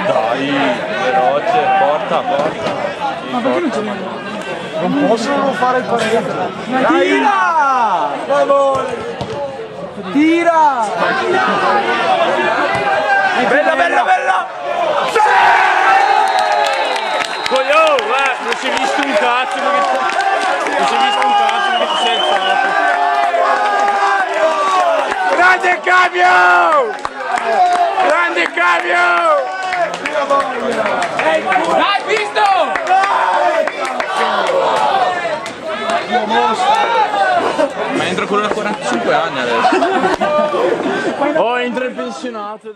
Dai, veloce, porta. Ma perché non ce l'hanno? Non possono fare il pareggio. Tira! Tira! Bella! Sì! Coglione, non si è visto un cazzo perché ti sei alzato. Grande cambio! Hai visto? Ma entra quello da 45 anni adesso. Oh, entra il pensionato.